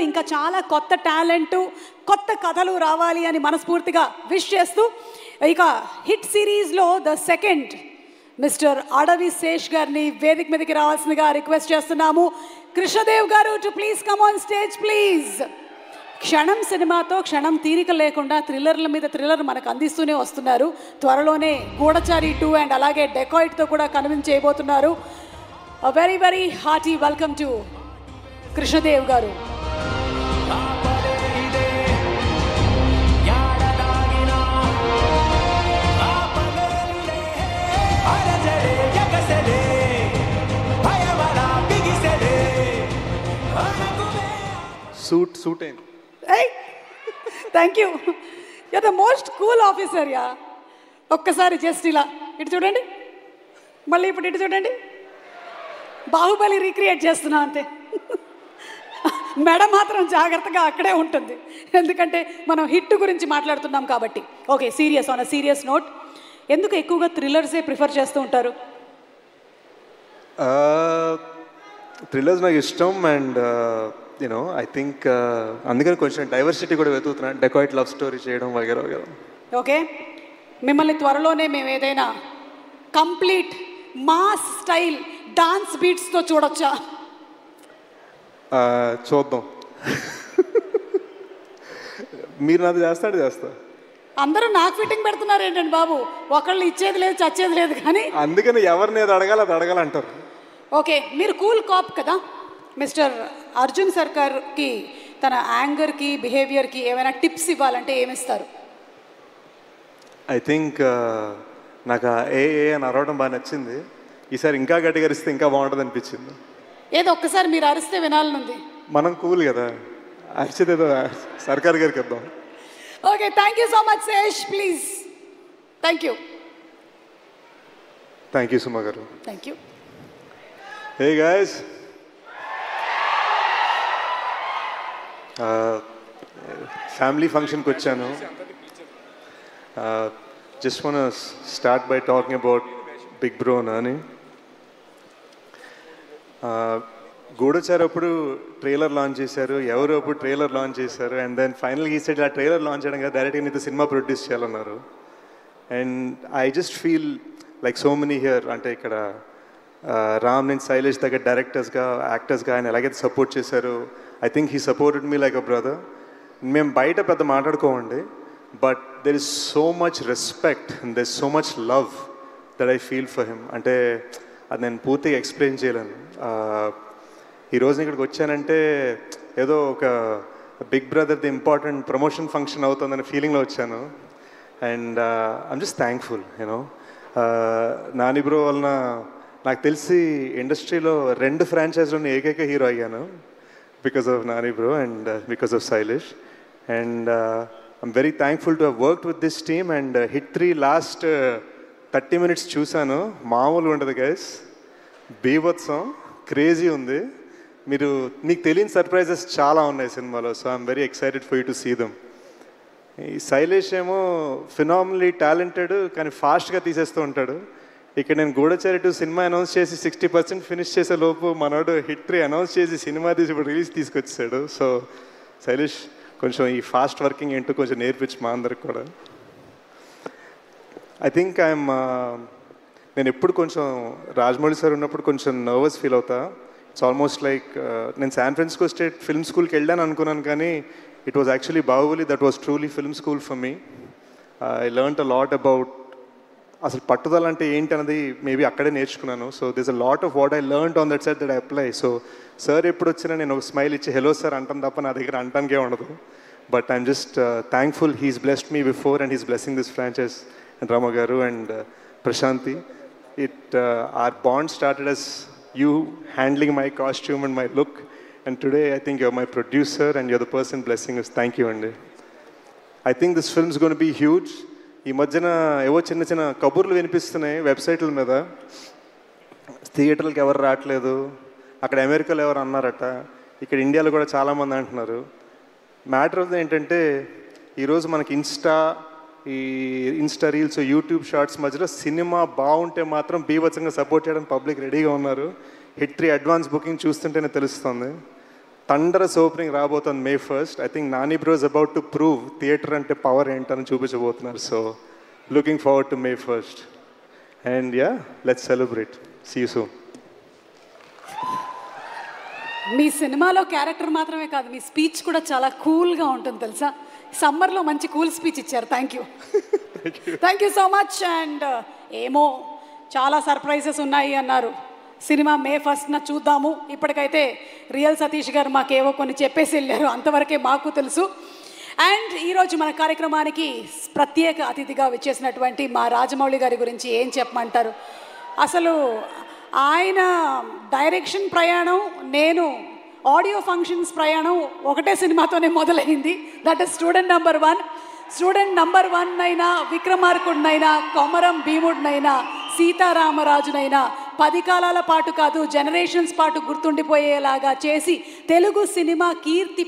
ఇంకా చాలా కొత్త టాలెంట్, కొత్త కథలు రావాలి అని మనస్ఫూర్తిగా విష్ చేస్తూ, ఇక హిట్ సిరీస్లో ద సెకండ్ మిస్టర్ అడవి శేష్ గారిని వేదిక మీదకి రావాల్సిందిగా రిక్వెస్ట్ చేస్తున్నాము. కృష్ణదేవ్ గారు to please come on stage please. క్షణం సినిమాతో క్షణం తీరిక లేకుండా థ్రిల్లర్ల మీద థ్రిల్లర్ మనకు అందిస్తూనే వస్తున్నారు. త్వరలోనే గూఢచారి 2 అండ్ అలాగే డెకాయిట్తో కూడా కన్విన్స్ చేయబోతున్నారు. Very very hearty welcome to Krishnadev గారు. సూట్ అయింది. Thank you. You the most cool officer yeah. ఒక్కసారి జస్ట్ ఇలా ఇటు చూడండి, మళ్ళీ ఇప్పుడు ఇటు చూడండి. బాహుబలి రీక్రియేట్ చేస్తున్నా అంతే. మెడ మాత్రం జాగ్రత్తగా అక్కడే ఉంటుంది, ఎందుకంటే మనం హిట్ గురించి మాట్లాడుతున్నాం కాబట్టి. Okay, serious on a serious note, ఎందుకు ఎక్కువగా థ్రిల్లర్సే ప్రిఫర్ చేస్తూ ఉంటారు? థ్రిల్లర్స్ నాకు ఇష్టం అండ్ యూనో ఐ థింక్ అందుకని కొంచెం డైవర్సిటీ కూడా వెతుకుతున్నాను, డెకాయిట్ లవ్ స్టోరీ చేయడం వగేరా వగేరా. ఓకే, మిమ్మల్ని త్వరలోనే మేము ఏదైనా కంప్లీట్ మాస్ స్టైల్ డాన్స్ బీట్స్తో చూడొచ్చా? చూద్దాం. మీరు నాది చేస్తా. అందరూ నాకు ఫిట్టింగ్ పెడుతున్నారు ఏంటండి బాబు, ఒకళ్ళు ఇచ్చేది లేదు చచ్చేది లేదు. కానీ అందుకని ఎవరిని అది అడగాలంటారు. ఓకే, మీరు కూల్ కాప్ కదా. మిస్టర్ అర్జున్ సర్కార్కి తన యాంగర్కి బిహేవియర్కి ఏమైనా టిప్స్ ఇవ్వాలంటే ఏమిస్తారు? ఐ థింక్ నాకు ఏ అని అరవడం బాగా నచ్చింది. ఈసారి ఇంకా గట్టిగా అరిస్తే ఇంకా బాగుంటుంది అనిపించింది. ఏదో ఒక్కసారి మీరు అరిస్తే వినాలనుంది. మనం కూల్ కదా, అరిచేది ఏదో సర్కార్ గారికి ఇద్దాం. Okay, thank you so much Sesh, please. Thank you Suma garu. Thank you. Hey guys, family ఫంక్షన్కి వచ్చాను. Just want start by talking about big bro Nani. Goodachari అప్పుడు ట్రైలర్ లాంచ్ చేశారు, ఎవరు అప్పుడు ట్రైలర్ లాంచ్ చేశారు, అండ్ దెన్ ఫైనల్గా ఈ సైడ్ ఆ ట్రైలర్ లాంచ్ చేయడం కదా, డైరెక్ట్గా నీతో సినిమా ప్రొడ్యూస్ చేయాలన్నారు. And I just feel like so many here, అంటే ఇక్కడ రామ్ అండ్ శైలేష్ దగ్గర డైరెక్టర్స్గా యాక్టర్స్గా ఆయన ఎలాగైతే సపోర్ట్ చేశారు, I think he supported me like a brother. మేము బయట పెద్ద మాట్లాడుకోమండి, but there is so much respect and there is so much love that I feel for him. అంటే అది నేను పూర్తిగా ఎక్స్ప్లెయిన్ చేయలేను. ఈరోజు ఇక్కడికి వచ్చానంటే ఏదో ఒక బిగ్ బ్రదర్ది ఇంపార్టెంట్ ప్రమోషన్ ఫంక్షన్ అవుతుందనే ఫీలింగ్లో వచ్చాను. And I'm just thankful you know. Nani bro వలన నాకు తెలిసి ఇండస్ట్రీలో 2 ఫ్రాంచైజ్లోని ఏకైక హీరో అయ్యాను, because of Nani bro and because of Shailesh. And I'm very thankful to have worked with this team. And hit 3 last 30 minutes చూశాను, మామూలుగా ఉండదు గైస్, బీభత్సం, క్రేజీ ఉంది. మీకు తెలియని సర్ప్రైజెస్ చాలా ఉన్నాయి సినిమాలో. So I'm very excited for you to see them. ఈ శైలేష్ ఏమో ఫినామినలీ టాలెంటెడ్, కానీ ఫాస్ట్గా తీసేస్తూ ఉంటాడు. ఇక్కడ నేను గూఢచారి 2 సినిమా అనౌన్స్ చేసి 60% ఫినిష్ చేసే లోపు మనోడు హిట్ 3 అనౌన్స్ చేసి సినిమా తీసి ఇప్పుడు రిలీజ్ తీసుకొచ్చాడు. సో శైలేష్ కొంచెం ఈ ఫాస్ట్ వర్కింగ్ ఏంటో కొంచెం నేర్పించి మా అందరికి కూడా. ఐ థింక్ నేను ఎప్పుడు కొంచెం రాజమౌళి సార్ ఉన్నప్పుడు కొంచెం నర్వస్ ఫీల్ అవుతా. ఇట్స్ ఆల్మోస్ట్ లైక్ నేను శాన్ ఫ్రాన్సిస్కో స్టేట్ ఫిల్మ్ స్కూల్కి వెళ్ళాను అనుకున్నాను, కానీ it was actually Baahubali that was truly film school for me. I learned a lot about అసలు పట్టుదల అంటే ఏంటి అన్నది మేబీ అక్కడే నేర్చుకున్నాను. So this a lot of what I learned on that side that I apply. So sir ఎప్పుడు వచ్చినా నేను ఒక స్మైల్ ఇచ్చి హలో సార్ అంటాను తప్ప నా దగ్గర అంటానికే ఉండదు. But I'm just thankful he's blessed me before and he's blessing this franchise. And Rama garu and Prashanti, our bond started as you handling my costume and my look, and today I think you're my producer and you're the person blessing us. Thank you Andy. I think this film is going to be huge. ఈ మధ్యన ఏవో చిన్న కబుర్లు వినిపిస్తున్నాయి వెబ్సైట్ల మీద, థియేటర్లకు ఎవరు రావట్లేదు, అక్కడ అమెరికాలో ఎవరు అన్నారట, ఇక్కడ ఇండియాలో కూడా చాలామంది అంటున్నారు. మ్యాటర్ ఆఫ్ ఏంటంటే ఈరోజు మనకి ఇన్స్టా రీల్స్, యూట్యూబ్ షార్ట్స్ మధ్యలో సినిమా బాగుంటే మాత్రం బీభత్సంగా సపోర్ట్ చేయడానికి పబ్లిక్ రెడీగా ఉన్నారు. హిట్ 3 అడ్వాన్స్ బుకింగ్ చూస్తుంటేనే తెలుస్తుంది. థండరస్ ఓపెనింగ్ రాబోతుంది May 1st. I think Nani Bro is about to prove theatre అంటే పవర్ ఏంటని చూపించబోతున్నారు. So looking forward to May 1st. And yeah, let's celebrate. See you soon. మీ సినిమాలో క్యారెక్టర్ మాత్రమే కాదు, మీ స్పీచ్ కూడా చాలా కూల్గా ఉంటుంది తెలుసా. సమ్మర్లో మంచి కూల్ స్పీచ్ ఇచ్చారు. Thank you so much. And ఏమో చాలా సర్ప్రైజెస్ ఉన్నాయి అన్నారు. సినిమా May 1st చూద్దాము. ఇప్పటికైతే రియల్ సతీష్ గారు మాకేవో కొన్ని చెప్పేసి వెళ్ళారు, అంతవరకే మాకు తెలుసు. అండ్ ఈరోజు మన కార్యక్రమానికి ప్రత్యేక అతిథిగా వచ్చేసినటువంటి మా రాజమౌళి గారి గురించి ఏం చెప్పమంటారు. అసలు ఆయన డైరెక్షన్ ప్రయాణం, నేను ఆడియో ఫంక్షన్స్ ప్రయాణం ఒకటే సినిమాతోనే మొదలైంది. That is student number 1. Student number 1 అయినా, విక్రమార్కుడినైనా, కొమరం భీముడినైనా, సీతారామరాజునైనా 10 కాలాల పాటు కాదు, జనరేషన్స్ పాటు గుర్తుండిపోయేలాగా చేసి తెలుగు సినిమా కీర్తి